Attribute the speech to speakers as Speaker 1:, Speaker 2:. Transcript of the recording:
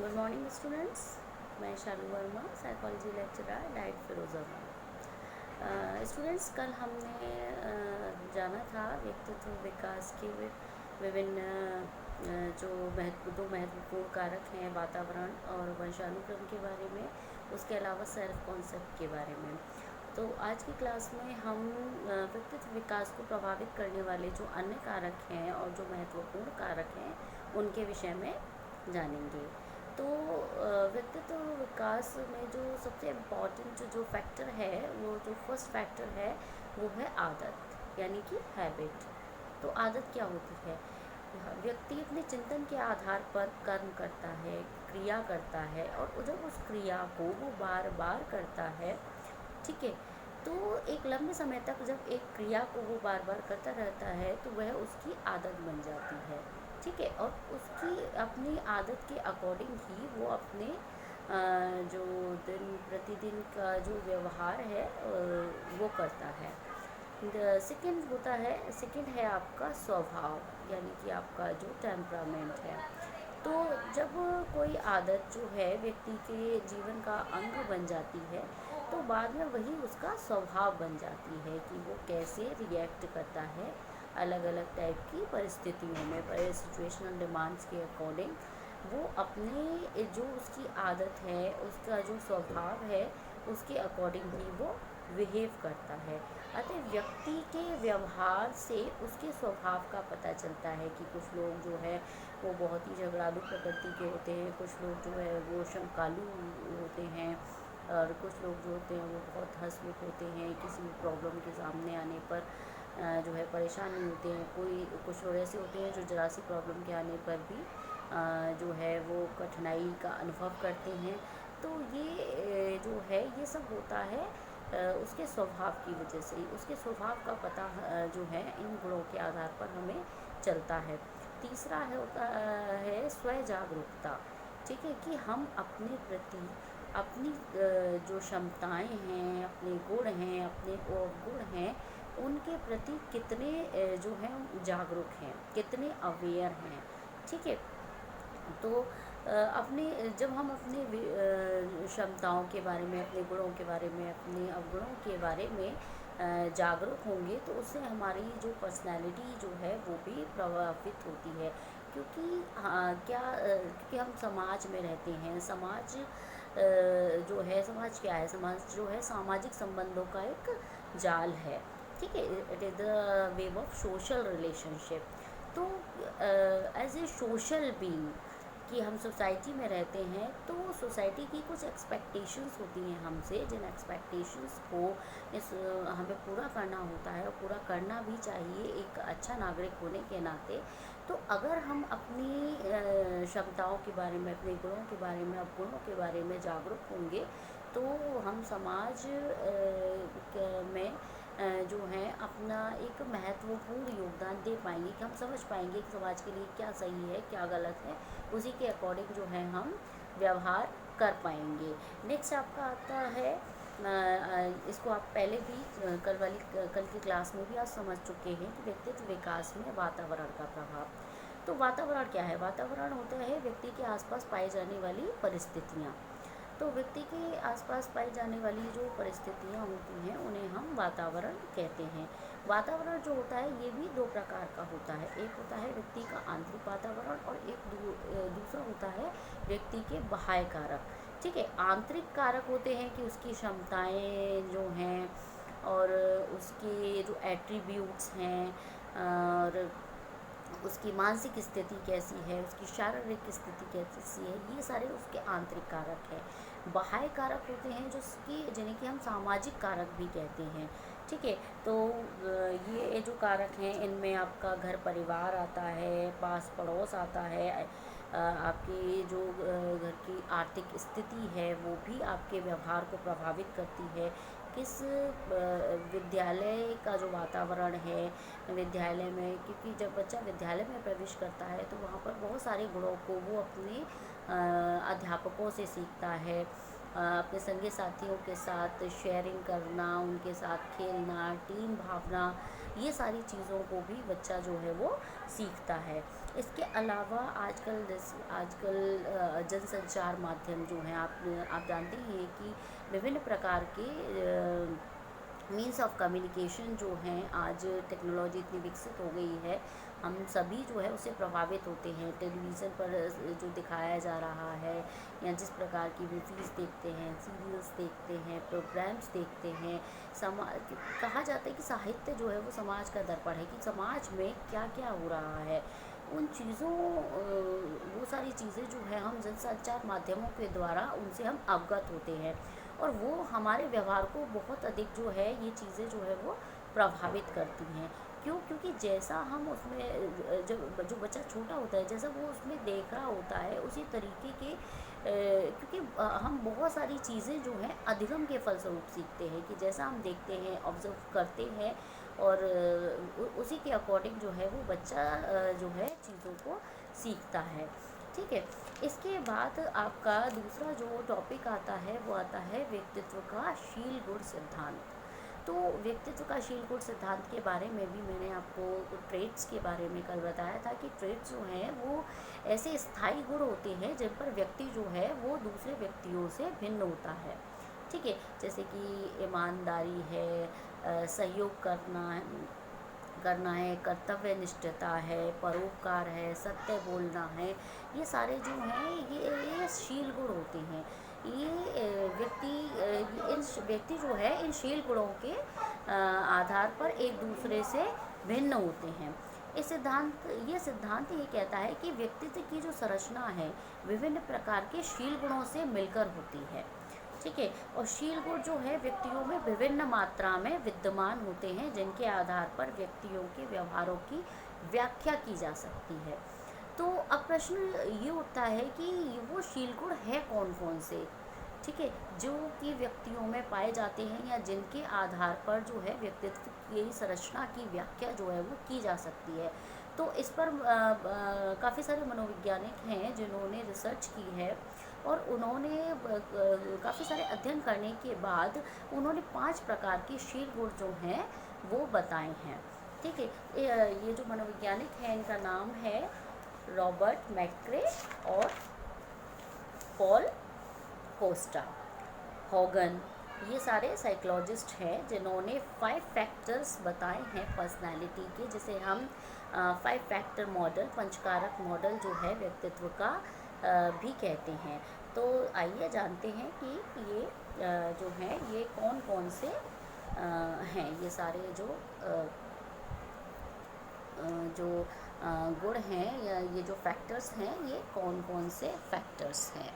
Speaker 1: Good morning students. मैं Shalu Verma, psychology lecturer, DIET Firozabad. Students, कल हमने जाना था व्यक्तित्व विकास के विभिन्न जो दो महत्वपूर्ण कारक हैं, वातावरण और वंशानुक्रम के बारे में, उसके अलावा सेल्फ कॉन्सेप्ट के बारे में। तो आज की क्लास में हम व्यक्तित्व विकास को प्रभावित करने वाले जो अन्य कारक हैं और जो महत्वपूर्ण कारक हैं, उनके विषय में जानेंगे। तो व्यक्तित्व विकास में जो सबसे इम्पॉर्टेंट जो फैक्टर है, वो जो फर्स्ट फैक्टर है, वो है आदत, यानी कि हैबिट। तो आदत क्या होती है? व्यक्ति अपने चिंतन के आधार पर कर्म करता है, क्रिया करता है, और जब उस क्रिया को वो बार बार करता है, ठीक है, तो एक लंबे समय तक जब एक क्रिया को वो बार बार करता रहता है तो वह उसकी आदत बन जाती है, ठीक है। और उसकी अपनी आदत के अकॉर्डिंग ही वो अपने जो दिन प्रतिदिन का जो व्यवहार है वो करता है। सेकंड है आपका स्वभाव, यानी कि आपका जो टेम्परामेंट है। तो जब कोई आदत जो है व्यक्ति के जीवन का अंग बन जाती है, तो बाद में वही उसका स्वभाव बन जाती है कि वो कैसे रिएक्ट करता है अलग अलग टाइप की परिस्थितियों में, पर सिचुएशनल डिमांड्स के अकॉर्डिंग वो अपने जो उसकी आदत है, उसका जो स्वभाव है, उसके अकॉर्डिंग ही वो बिहेव करता है। अतः व्यक्ति के व्यवहार से उसके स्वभाव का पता चलता है कि कुछ लोग जो है वो बहुत ही झगड़ालू प्रकृति के होते हैं, कुछ लोग जो है वो शंकालू होते हैं, और कुछ लोग जो होते हैं वो बहुत हंसमुख होते हैं, किसी भी प्रॉब्लम के सामने आने पर जो है परेशान नहीं होते हैं। कुछ लोग ऐसे होते हैं जो ज़रा सी प्रॉब्लम के आने पर भी जो है वो कठिनाई का अनुभव करते हैं। तो ये जो है ये सब होता है उसके स्वभाव की वजह से ही। उसके स्वभाव का पता जो है इन गुणों के आधार पर हमें चलता है। तीसरा है स्व जागरूकता, ठीक है, कि हम अपने प्रति अपनी जो क्षमताएं हैं, अपने गुण हैं, अपने गुण हैं, उनके प्रति कितने जो हैं जागरूक हैं, कितने अवेयर हैं, ठीक है। तो अपने जब हम अपने क्षमताओं के बारे में, अपने गुणों के बारे में, अपने अवगुणों के बारे में जागरूक होंगे, तो उससे हमारी जो पर्सनैलिटी जो है वो भी प्रभावित होती है। क्योंकि क्योंकि हम समाज में रहते हैं। जो है समाज क्या है? समाज जो है सामाजिक संबंधों का एक जाल है, ठीक है। It is the wave of social relationship. तो एज ए सोशल बीइंग कि हम सोसाइटी में रहते हैं, तो सोसाइटी की कुछ एक्सपेक्टेशंस होती हैं हमसे, जिन एक्सपेक्टेशंस को हमें पूरा करना होता है, और पूरा करना भी चाहिए एक अच्छा नागरिक होने के नाते। तो अगर हम अपनी क्षमताओं के बारे में, अपने गुणों के बारे में, अवगुणों के बारे में जागरूक होंगे, तो हम समाज में जो है अपना एक महत्वपूर्ण योगदान दे पाएंगे, कि हम समझ पाएंगे कि समाज के लिए क्या सही है, क्या गलत है, उसी के अकॉर्डिंग जो है हम व्यवहार कर पाएंगे। नेक्स्ट आपका आता है इसको आप पहले भी कल की क्लास में भी आप समझ चुके हैं कि व्यक्तित्व विकास में वातावरण का प्रभाव। तो वातावरण क्या है? वातावरण होता है व्यक्ति के आसपास पाई जाने वाली परिस्थितियाँ। तो व्यक्ति के आसपास पाई जाने वाली जो परिस्थितियाँ होती हैं, उन्हें हम वातावरण कहते हैं। वातावरण जो होता है ये भी दो प्रकार का होता है। एक होता है व्यक्ति का आंतरिक वातावरण, और एक दूसरा होता है व्यक्ति के बाह्य कारक, ठीक है। आंतरिक कारक होते हैं कि उसकी क्षमताएं जो हैं, और उसके जो एट्रीब्यूट्स हैं, और उसकी मानसिक स्थिति कैसी है, उसकी शारीरिक स्थिति कैसी है, ये सारे उसके आंतरिक कारक हैं। बाह्य कारक होते हैं जिन्हें कि हम सामाजिक कारक भी कहते हैं, ठीक है। तो ये जो कारक हैं, इनमें आपका घर परिवार आता है, पास पड़ोस आता है, आपकी जो घर की आर्थिक स्थिति है वो भी आपके व्यवहार को प्रभावित करती है। किस विद्यालय का जो वातावरण है, विद्यालय में, क्योंकि जब बच्चा विद्यालय में प्रवेश करता है तो वहाँ पर बहुत सारे गुणों को वो अपने अध्यापकों से सीखता है। अपने संगी साथियों के साथ शेयरिंग करना, उनके साथ खेलना, टीम भावना, ये सारी चीज़ों को भी बच्चा जो है वो सीखता है। इसके अलावा आजकल जनसंचार माध्यम जो हैं, आप जानते ही हैं कि विभिन्न प्रकार के मीन्स ऑफ कम्युनिकेशन जो हैं, आज टेक्नोलॉजी इतनी विकसित हो गई है, हम सभी जो है उससे प्रभावित होते हैं। टेलीविज़न पर जो दिखाया जा रहा है, या जिस प्रकार की मूवीज़ देखते हैं, सीरियल्स देखते हैं, प्रोग्राम्स देखते हैं, समाज, कहा जाता है कि साहित्य जो है वो समाज का दर्पण है, कि समाज में क्या क्या हो रहा है, उन चीज़ों वो सारी चीज़ें जो है हम जनसंचार माध्यमों के द्वारा उनसे हम अवगत होते हैं, और वो हमारे व्यवहार को बहुत अधिक जो है ये चीज़ें जो है वो प्रभावित करती हैं। क्यों? क्योंकि जैसा हम उसमें जो बच्चा छोटा होता है, जैसा वो उसमें देख रहा होता है, उसी तरीके के क्योंकि हम बहुत सारी चीज़ें जो हैं अधिगम के फलस्वरूप सीखते हैं, कि जैसा हम देखते हैं, ऑब्जर्व करते हैं, और उसी के अकॉर्डिंग जो है वो बच्चा जो है चीज़ों को सीखता है। ठीक है। इसके बाद आपका दूसरा जो टॉपिक आता है वो आता है व्यक्तित्व का शील गुण सिद्धांत। तो व्यक्तित्व का शील गुण सिद्धांत के बारे में भी मैंने आपको ट्रेट्स के बारे में कल बताया था, कि ट्रेट्स जो हैं वो ऐसे स्थायी गुण होते हैं जिन पर व्यक्ति जो है वो दूसरे व्यक्तियों से भिन्न होता है। ठीक है। जैसे कि ईमानदारी है, सहयोग करना है, कर्तव्य निष्ठता है, परोपकार है, सत्य बोलना है, ये सारे जो हैं ये शील गुण होते हैं। ये व्यक्ति जो है इन शील गुणों के आधार पर एक दूसरे से भिन्न होते हैं। ये सिद्धांत ये कहता है कि व्यक्तित्व की जो संरचना है विभिन्न प्रकार के शील गुणों से मिलकर होती है। ठीक है। और शील गुण जो है व्यक्तियों में विभिन्न मात्रा में विद्यमान होते हैं, जिनके आधार पर व्यक्तियों के व्यवहारों की व्याख्या की जा सकती है। तो अब प्रश्न ये उठता है कि वो शील गुण है कौन कौन से, ठीक है, जो कि व्यक्तियों में पाए जाते हैं, या जिनके आधार पर जो है व्यक्तित्व की संरचना की व्याख्या जो है वो की जा सकती है। तो इस पर काफ़ी सारे मनोवैज्ञानिक हैं जिन्होंने रिसर्च की है, और उन्होंने काफ़ी सारे अध्ययन करने के बाद उन्होंने 5 प्रकार के शील गुण जो हैं वो बताए हैं। ठीक है। ये जो मनोवैज्ञानिक हैं इनका नाम है रॉबर्ट मैक्रे और पॉल कोस्टा हॉगन। ये सारे साइकोलॉजिस्ट हैं जिन्होंने 5 फैक्टर्स बताए हैं पर्सनालिटी के, जिसे हम 5 फैक्टर मॉडल, पंचकारक मॉडल जो है व्यक्तित्व का भी कहते हैं। तो आइए जानते हैं कि ये जो हैं ये कौन कौन से हैं, ये सारे जो गुण हैं, या ये जो फैक्टर्स हैं, ये कौन कौन से फैक्टर्स हैं।